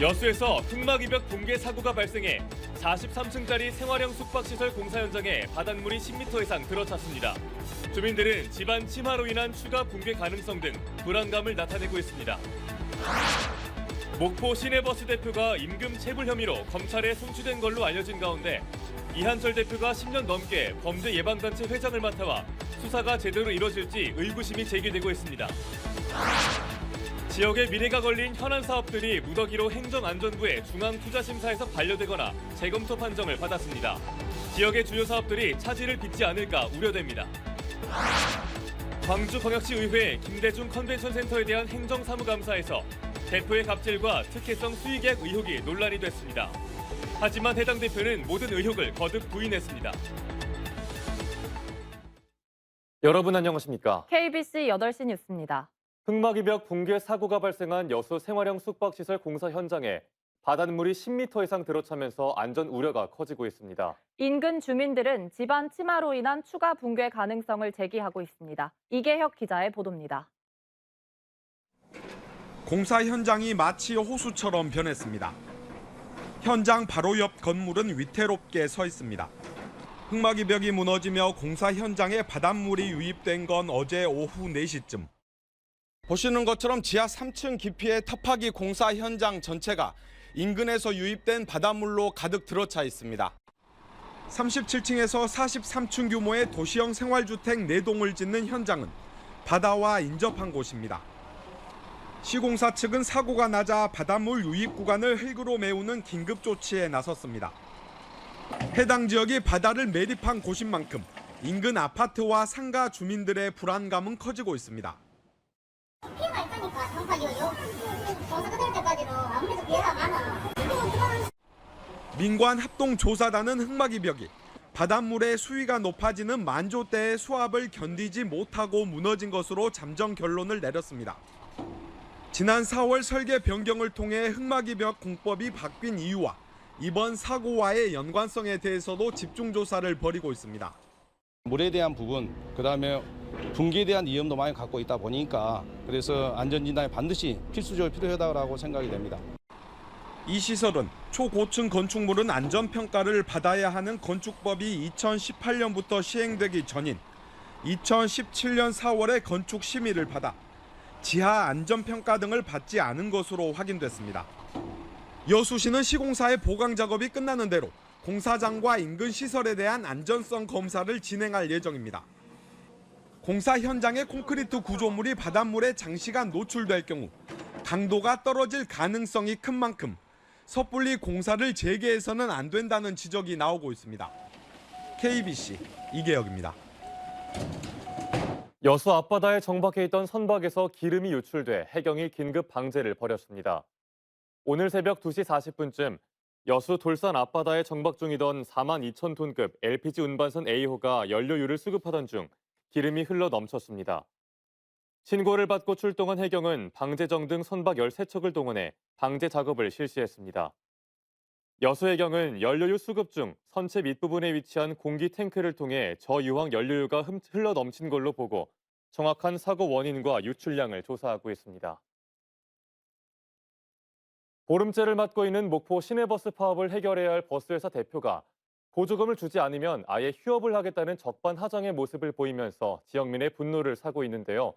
여수에서 흑막이벽 붕괴 사고가 발생해 43층짜리 생활형 숙박시설 공사 현장에 바닷물이 10m 이상 들어찼습니다. 주민들은 집안 침하로 인한 추가 붕괴 가능성 등 불안감을 나타내고 있습니다. 목포 시내버스 대표가 임금 체불 혐의로 검찰에 송치된 걸로 알려진 가운데 이한철 대표가 10년 넘게 범죄 예방단체 회장을 맡아와 수사가 제대로 이뤄질지 의구심이 제기되고 있습니다. 지역의 미래가 걸린 현안 사업들이 무더기로 행정안전부의 중앙투자심사에서 반려되거나 재검토 판정을 받았습니다. 지역의 주요 사업들이 차질을 빚지 않을까 우려됩니다. 광주광역시의회 김대중 컨벤션센터에 대한 행정사무감사에서 대표의 갑질과 특혜성 수의계약 의혹이 논란이 됐습니다. 하지만 해당 대표는 모든 의혹을 거듭 부인했습니다. 여러분 안녕하십니까? KBC 8시 뉴스입니다. 흑막이벽 붕괴 사고가 발생한 여수 생활형 숙박시설 공사 현장에 바닷물이 10m 이상 들어차면서 안전 우려가 커지고 있습니다. 인근 주민들은 집안 침하로 인한 추가 붕괴 가능성을 제기하고 있습니다. 이계혁 기자의 보도입니다. 공사 현장이 마치 호수처럼 변했습니다. 현장 바로 옆 건물은 위태롭게 서 있습니다. 흑막이벽이 무너지며 공사 현장에 바닷물이 유입된 건 어제 오후 4시쯤. 보시는 것처럼 지하 3층 깊이의 터파기 공사 현장 전체가 인근에서 유입된 바닷물로 가득 들어차 있습니다. 37층에서 43층 규모의 도시형 생활주택 4동을 짓는 현장은 바다와 인접한 곳입니다. 시공사 측은 사고가 나자 바닷물 유입 구간을 흙으로 메우는 긴급 조치에 나섰습니다. 해당 지역이 바다를 매립한 곳인 만큼 인근 아파트와 상가 주민들의 불안감은 커지고 있습니다. 피해가 있으니까 정말요. 조사가 될 때까지도 아무래도 피해가 많아. 민관합동조사단은 흑막이벽이 바닷물의 수위가 높아지는 만조대의 수압을 견디지 못하고 무너진 것으로 잠정 결론을 내렸습니다. 지난 4월 설계 변경을 통해 흑막이벽 공법이 바뀐 이유와 이번 사고와의 연관성에 대해서도 집중 조사를 벌이고 있습니다. 물에 대한 부분, 그다음에 붕괴에 대한 위험도 많이 갖고 있다 보니까 그래서 안전진단이 반드시 필수적으로 필요하다고 생각이 됩니다. 이 시설은 초고층 건축물은 안전평가를 받아야 하는 건축법이 2018년부터 시행되기 전인 2017년 4월에 건축 심의를 받아 지하 안전평가 등을 받지 않은 것으로 확인됐습니다. 여수시는 시공사의 보강 작업이 끝나는 대로 공사장과 인근 시설에 대한 안전성 검사를 진행할 예정입니다. 공사 현장의 콘크리트 구조물이 바닷물에 장시간 노출될 경우 강도가 떨어질 가능성이 큰 만큼 섣불리 공사를 재개해서는 안 된다는 지적이 나오고 있습니다. KBC 이계혁입니다. 여수 앞바다에 정박해 있던 선박에서 기름이 유출돼 해경이 긴급 방제를 벌였습니다. 오늘 새벽 2시 40분쯤 여수 돌산 앞바다에 정박 중이던 42,000톤급 LPG 운반선 A호가 연료유를 수급하던 중 기름이 흘러 넘쳤습니다. 신고를 받고 출동한 해경은 방제정 등 선박 13척을 동원해 방제 작업을 실시했습니다. 여수해경은 연료유 수급 중 선체 밑부분에 위치한 공기 탱크를 통해 저유황 연료유가 흘러 넘친 걸로 보고 정확한 사고 원인과 유출량을 조사하고 있습니다. 보름째를 맞고 있는 목포 시내버스 파업을 해결해야 할 버스회사 대표가 보조금을 주지 않으면 아예 휴업을 하겠다는 적반하장의 모습을 보이면서 지역민의 분노를 사고 있는데요.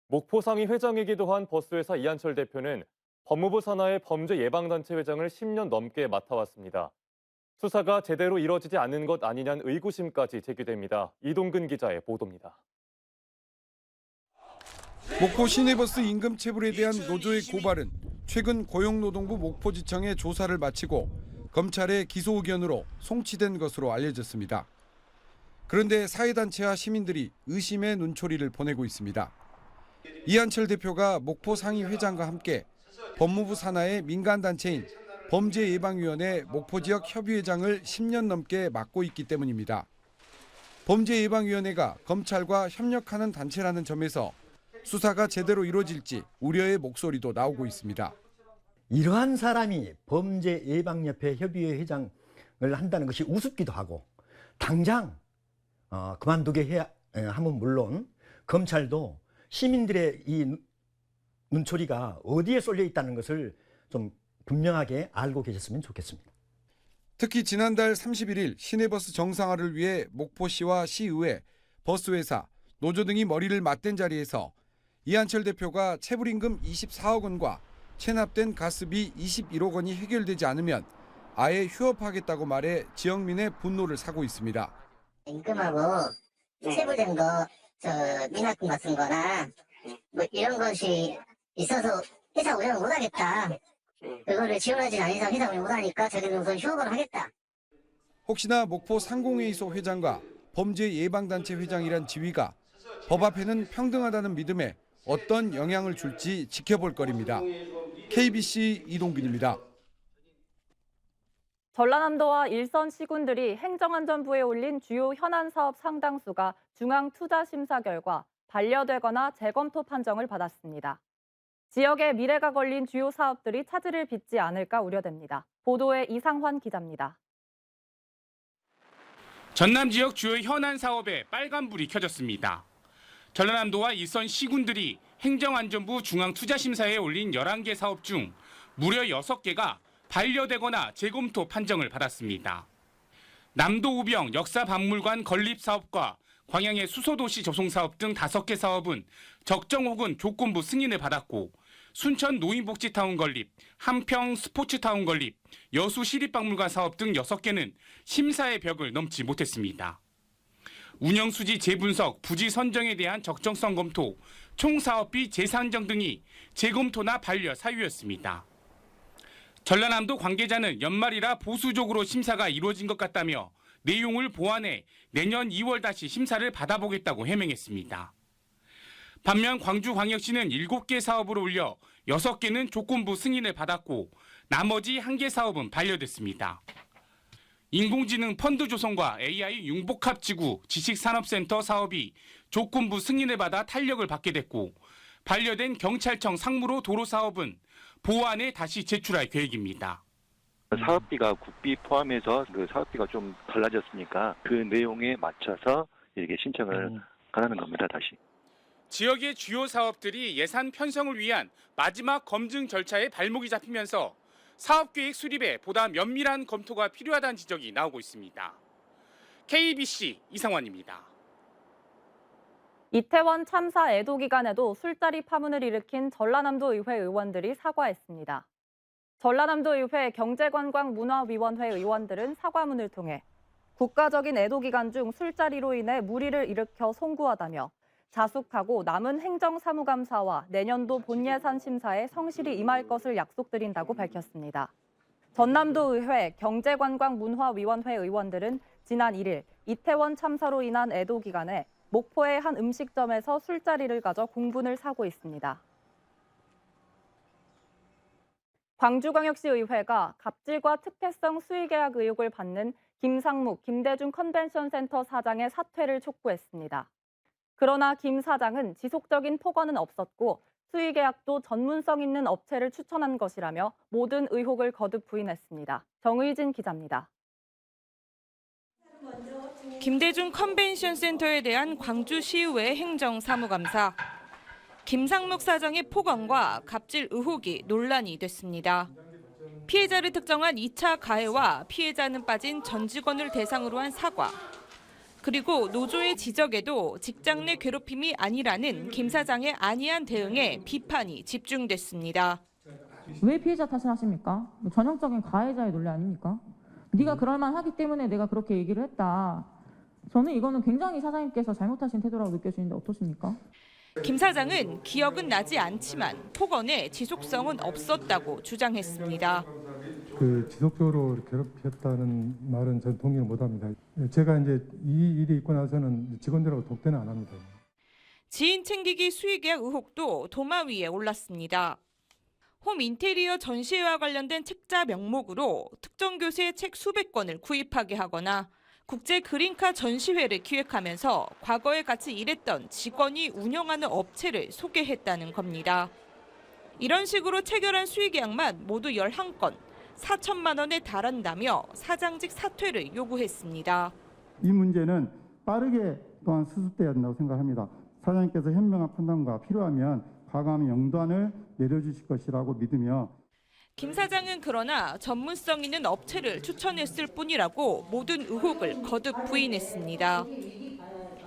목포상위 회장이기도 한 버스회사 이한철 대표는 법무부 산하의 범죄 예방단체 회장을 10년 넘게 맡아왔습니다. 수사가 제대로 이뤄지지 않는 것 아니냐는 의구심까지 제기됩니다. 이동근 기자의 보도입니다. 목포 시내버스 임금 체불에 대한 노조의 고발은 최근 고용노동부 목포지청의 조사를 마치고 검찰의 기소 의견으로 송치된 것으로 알려졌습니다. 그런데 사회단체와 시민들이 의심의 눈초리를 보내고 있습니다. 이한철 대표가 목포 상위 회장과 함께 법무부 산하의 민간단체인 범죄예방위원회 목포지역 협의회장을 10년 넘게 맡고 있기 때문입니다. 범죄예방위원회가 검찰과 협력하는 단체라는 점에서 수사가 제대로 이루어질지 우려의 목소리도 나오고 있습니다. 이러한 사람이 범죄예방협회 협의회 회장을 한다는 것이 우습기도 하고 당장 그만두게 해야 하면 물론 검찰도 시민들의 이 눈초리가 어디에 쏠려 있다는 것을 좀 분명하게 알고 계셨으면 좋겠습니다. 특히 지난달 31일 시내버스 정상화를 위해 목포시와 시의회, 버스회사, 노조 등이 머리를 맞댄 자리에서 이한철 대표가 체불임금 24억 원과 체납된 가스비 21억 원이 해결되지 않으면 아예 휴업하겠다고 말해 지역민의 분노를 사고 있습니다. 임금하고 체불된 거, 미납금 같은 거나 뭐 이런 것이 있어서 회사 운영을 못하겠다. 그거를 지원하지 않은 이상 회사 운영 못하니까 저희는 우선 휴업을 하겠다. 혹시나 목포 상공회의소 회장과 범죄예방단체 회장이란 지위가 법 앞에는 평등하다는 믿음에 어떤 영향을 줄지 지켜볼 거리입니다. KBC 이동균입니다. 전라남도와 일선 시군들이 행정안전부에 올린 주요 현안 사업 상당수가 중앙투자심사 결과 반려되거나 재검토 판정을 받았습니다. 지역의 미래가 걸린 주요 사업들이 차질을 빚지 않을까 우려됩니다. 보도에 이상환 기자입니다. 전남 지역 주요 현안 사업에 빨간불이 켜졌습니다. 전라남도와 일선 시군들이 행정안전부 중앙투자심사에 올린 11개 사업 중 무려 6개가 반려되거나 재검토 판정을 받았습니다. 남도 우병 역사박물관 건립 사업과 광양의 수소도시 조성 사업 등 5개 사업은 적정 혹은 조건부 승인을 받았고 순천 노인복지타운 건립, 한평 스포츠타운 건립, 여수 시립박물관 사업 등 6개는 심사의 벽을 넘지 못했습니다. 운영수지 재분석, 부지 선정에 대한 적정성 검토, 총사업비 재산정 등이 재검토나 반려 사유였습니다. 전라남도 관계자는 연말이라 보수적으로 심사가 이루어진 것 같다며 내용을 보완해 내년 2월 다시 심사를 받아보겠다고 해명했습니다. 반면 광주광역시는 7개 사업을 올려 6개는 조건부 승인을 받았고 나머지 1개 사업은 반려됐습니다. 인공지능 펀드 조성과 AI 융복합지구 지식산업센터 사업이 조건부 승인을 받아 탄력을 받게 됐고 반려된 경찰청 상무로 도로 사업은 보완에 다시 제출할 계획입니다. 사업비가 국비 포함해서 그 사업비가 좀 달라졌으니까 그 내용에 맞춰서 이렇게 신청을 하는 겁니다, 다시. 지역의 주요 사업들이 예산 편성을 위한 마지막 검증 절차에 발목이 잡히면서 사업계획 수립에 보다 면밀한 검토가 필요하다는 지적이 나오고 있습니다. KBC 이상환입니다. 이태원 참사 애도 기간에도 술자리 파문을 일으킨 전라남도 의회 의원들이 사과했습니다. 전라남도 의회 경제관광문화위원회 의원들은 사과문을 통해 국가적인 애도 기간 중 술자리로 인해 무리를 일으켜 송구하다며 자숙하고 남은 행정사무감사와 내년도 본예산 심사에 성실히 임할 것을 약속드린다고 밝혔습니다. 전남도의회 경제관광문화위원회 의원들은 지난 1일 이태원 참사로 인한 애도 기간에 목포의 한 음식점에서 술자리를 가져 공분을 사고 있습니다. 광주광역시 의회가 갑질과 특혜성 수의계약 의혹을 받는 김상묵 김대중 컨벤션센터 사장의 사퇴를 촉구했습니다. 그러나 김 사장은 지속적인 폭언은 없었고 수의계약도 전문성 있는 업체를 추천한 것이라며 모든 의혹을 거듭 부인했습니다. 정의진 기자입니다. 김대중 컨벤션 센터에 대한 광주시의회 행정사무감사. 김상묵 사장의 폭언과 갑질 의혹이 논란이 됐습니다. 피해자를 특정한 2차 가해와 피해자는 빠진 전 직원을 대상으로 한 사과. 그리고 노조의 지적에도 직장 내 괴롭힘이 아니라는 김 사장의 안이한 대응에 비판이 집중됐습니다. 왜 피해자 탓을 하십니까? 전형적인 가해자의 논리 아닙니까? 네가 그럴만하기 때문에 내가 그렇게 얘기를 했다. 저는 이거는 굉장히 사장님께서 잘못하신 태도라고 느껴지는데 어떠십니까? 김 사장은 기억은 나지 않지만 폭언의 지속성은 없었다고 주장했습니다. 지속적으로 괴롭혔다는 말은 전 동의를 못합니다. 제가 이제 이 일이 있고 나서는 직원들하고 독대는 안 합니다. 지인 챙기기 수의계약 의혹도 도마 위에 올랐습니다. 홈 인테리어 전시회와 관련된 책자 명목으로 특정 교수의 책 수백 권을 구입하게 하거나 국제 그린카 전시회를 기획하면서 과거에 같이 일했던 직원이 운영하는 업체를 소개했다는 겁니다. 이런 식으로 체결한 수의계약만 모두 11건, 4천만 원에 달한다며 사장직 사퇴를 요구했습니다. 이 문제는 빠르게 또한 수습돼야 된다고 생각합니다. 사장님께서 현명한 판단과 필요하면 과감히 영도안을 내려주실 것이라고 믿으며 김 사장은 그러나 전문성 있는 업체를 추천했을 뿐이라고 모든 의혹을 거듭 부인했습니다.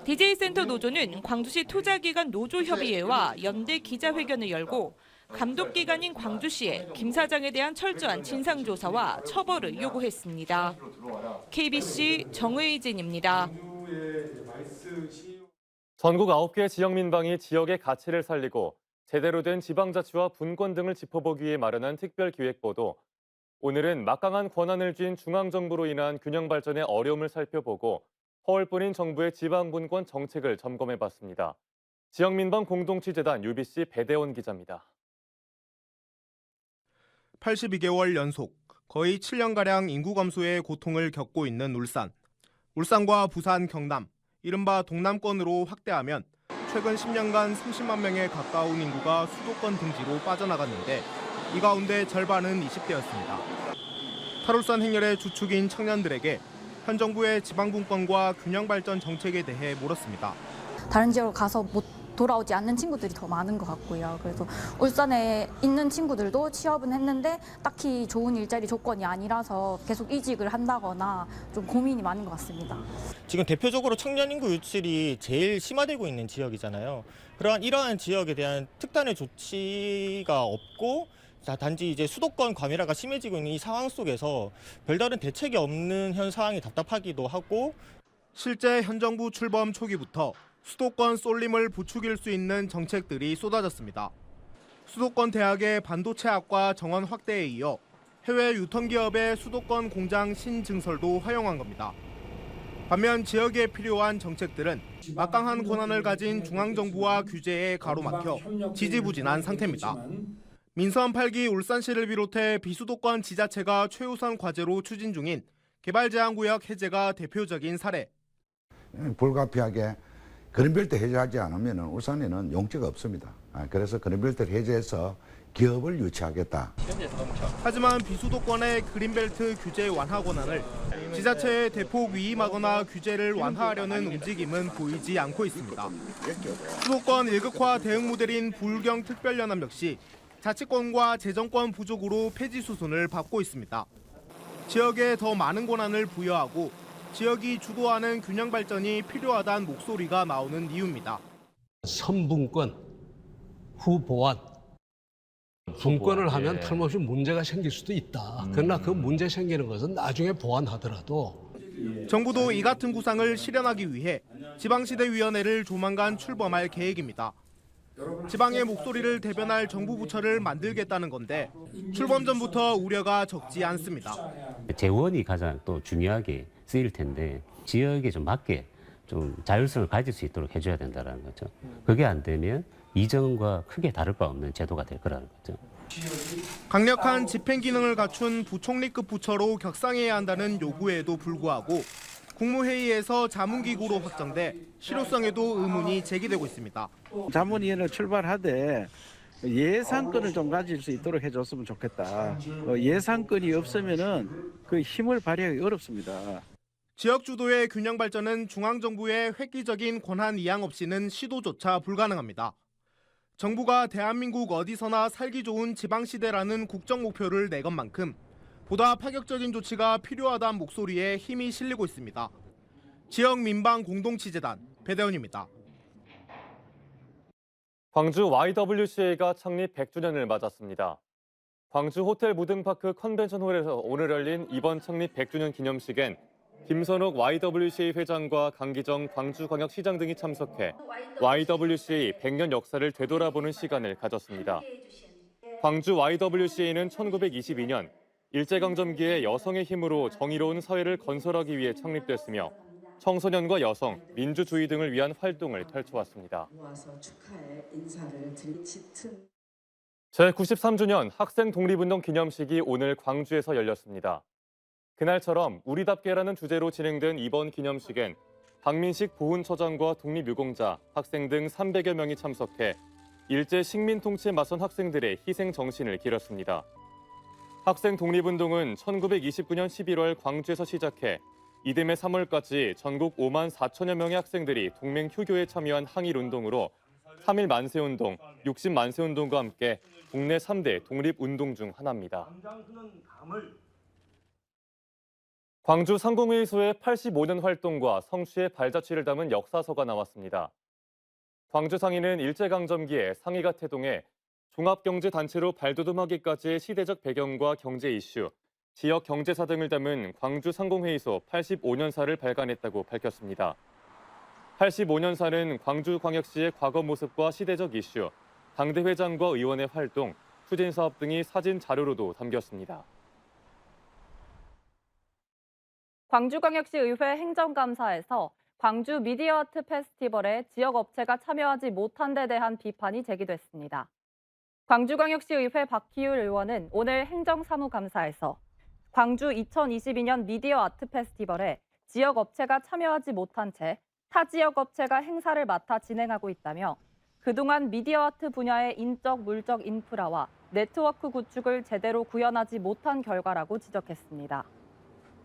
DJ센터 노조는 광주시 투자기관 노조협의회와 연대 기자회견을 열고 감독기관인 광주시에 김 사장에 대한 철저한 진상조사와 처벌을 요구했습니다. KBC 정의진입니다. 전국 9개 지역 민방위 지역의 가치를 살리고 제대로 된 지방자치와 분권 등을 짚어보기 위해 마련한 특별기획보도. 오늘은 막강한 권한을 쥔 중앙정부로 인한 균형 발전의 어려움을 살펴보고 허울뿐인 정부의 지방분권 정책을 점검해봤습니다. 지역민방 공동취재단 UBC 배대원 기자입니다. 82개월 연속 거의 7년가량 인구 감소의 고통을 겪고 있는 울산. 울산과 부산, 경남, 이른바 동남권으로 확대하면 최근 10년간 30만 명에 가까운 인구가 수도권 등지로 빠져나갔는데 이 가운데 절반은 20대였습니다. 탈울산 행렬의 주축인 청년들에게 현 정부의 지방분권과 균형발전 정책에 대해 물었습니다. 다른 지역으로 가서 못 돌아오지 않는 친구들이 더 많은 것 같고요. 그래서 울산에 있는 친구들도 취업은 했는데 딱히 좋은 일자리 조건이 아니라서 계속 이직을 한다거나 좀 고민이 많은 것 같습니다. 지금 대표적으로 청년 인구 유출이 제일 심화되고 있는 지역이잖아요. 이러한 지역에 대한 특단의 조치가 없고 단지 이제 수도권 과밀화가 심해지고 있는 이 상황 속에서 별다른 대책이 없는 현 상황이 답답하기도 하고 실제 현 정부 출범 초기부터 수도권 쏠림을 부추길 수 있는 정책들이 쏟아졌습니다. 수도권 대학의 반도체학과 정원 확대에 이어 해외 유통기업의 수도권 공장 신증설도 허용한 겁니다. 반면 지역에 필요한 정책들은 막강한 권한을 가진 중앙정부와 규제에 가로막혀 지지부진한 상태입니다. 민선 8기 울산시를 비롯해 비수도권 지자체가 최우선 과제로 추진 중인 개발제한구역 해제가 대표적인 사례. 불가피하게 그린벨트 해제하지 않으면 울산에는 용지가 없습니다. 그래서 그린벨트를 해제해서 기업을 유치하겠다. 하지만 비수도권의 그린벨트 규제 완화 권한을 지자체에 대폭 위임하거나 규제를 완화하려는 움직임은 보이지 않고 있습니다. 수도권 일극화 대응 모델인 부울경 특별연합 역시 자치권과 재정권 부족으로 폐지 수순을 밟고 있습니다. 지역에 더 많은 권한을 부여하고 지역이 주도하는 균형 발전이 필요하다는 목소리가 나오는 이유입니다. 선분권, 후보안, 분권을 하면 틀림없이 문제가 생길 수도 있다. 그러나 그 문제 생기는 것은 나중에 보완하더라도 정부도 이 같은 구상을 실현하기 위해 지방시대위원회를 조만간 출범할 계획입니다. 지방의 목소리를 대변할 정부 부처를 만들겠다는 건데 출범 전부터 우려가 적지 않습니다. 재원이 가장 또 중요하게 쓰일 텐데 지역에 좀 맞게 좀 자율성을 가질 수 있도록 해줘야 된다는 거죠. 그게 안 되면 이전과 크게 다를 바 없는 제도가 될 거라는 거죠. 강력한 집행 기능을 갖춘 부총리급 부처로 격상해야 한다는 요구에도 불구하고 국무회의에서 자문기구로 확정돼 실효성에도 의문이 제기되고 있습니다. 자문위원회 출발하되 예산권을 좀 가질 수 있도록 해줬으면 좋겠다. 예산권이 없으면은 그 힘을 발휘하기 어렵습니다. 지역 주도의 균형 발전은 중앙정부의 획기적인 권한 이양 없이는 시도조차 불가능합니다. 정부가 대한민국 어디서나 살기 좋은 지방시대라는 국정 목표를 내건 만큼 보다 파격적인 조치가 필요하다는 목소리에 힘이 실리고 있습니다. 지역 민방 공동취재단 배대원입니다. 광주 YWCA가 창립 100주년을 맞았습니다. 광주 호텔 무등파크 컨벤션홀에서 오늘 열린 이번 창립 100주년 기념식엔 김선욱 YWCA 회장과 강기정 광주광역시장 등이 참석해 YWCA 100년 역사를 되돌아보는 시간을 가졌습니다. 광주 YWCA는 1922년 일제강점기에 여성의 힘으로 정의로운 사회를 건설하기 위해 창립됐으며 청소년과 여성, 민주주의 등을 위한 활동을 펼쳐왔습니다. 제93주년 학생 독립운동 기념식이 오늘 광주에서 열렸습니다. 그날처럼 우리답게라는 주제로 진행된 이번 기념식엔 박민식 보훈처장과 독립유공자, 학생 등 300여 명이 참석해 일제 식민 통치에 맞선 학생들의 희생 정신을 기렸습니다. 학생 독립운동은 1929년 11월 광주에서 시작해 이듬해 3월까지 전국 5만 4천여 명의 학생들이 동맹 휴교에 참여한 항일운동으로 3일 만세운동, 60 만세운동과 함께 국내 3대 독립운동 중 하나입니다. 광주 상공회의소의 85년 활동과 성취의 발자취를 담은 역사서가 나왔습니다. 광주상인은 일제강점기에 상이가 태동해 종합경제단체로 발돋움하기까지의 시대적 배경과 경제 이슈, 지역 경제사 등을 담은 광주 상공회의소 85년사를 발간했다고 밝혔습니다. 85년사는 광주광역시의 과거 모습과 시대적 이슈, 당대 회장과 의원의 활동, 추진 사업 등이 사진 자료로도 담겼습니다. 광주광역시 의회 행정감사에서 광주 미디어 아트 페스티벌에 지역 업체가 참여하지 못한 데 대한 비판이 제기됐습니다. 광주광역시 의회 박희율 의원은 오늘 행정사무감사에서 광주 2022년 미디어 아트 페스티벌에 지역 업체가 참여하지 못한 채 타 지역 업체가 행사를 맡아 진행하고 있다며 그동안 미디어 아트 분야의 인적, 물적 인프라와 네트워크 구축을 제대로 구현하지 못한 결과라고 지적했습니다.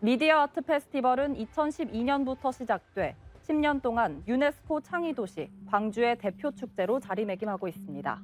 미디어 아트 페스티벌은 2012년부터 시작돼 10년 동안 유네스코 창의도시 광주의 대표 축제로 자리매김하고 있습니다.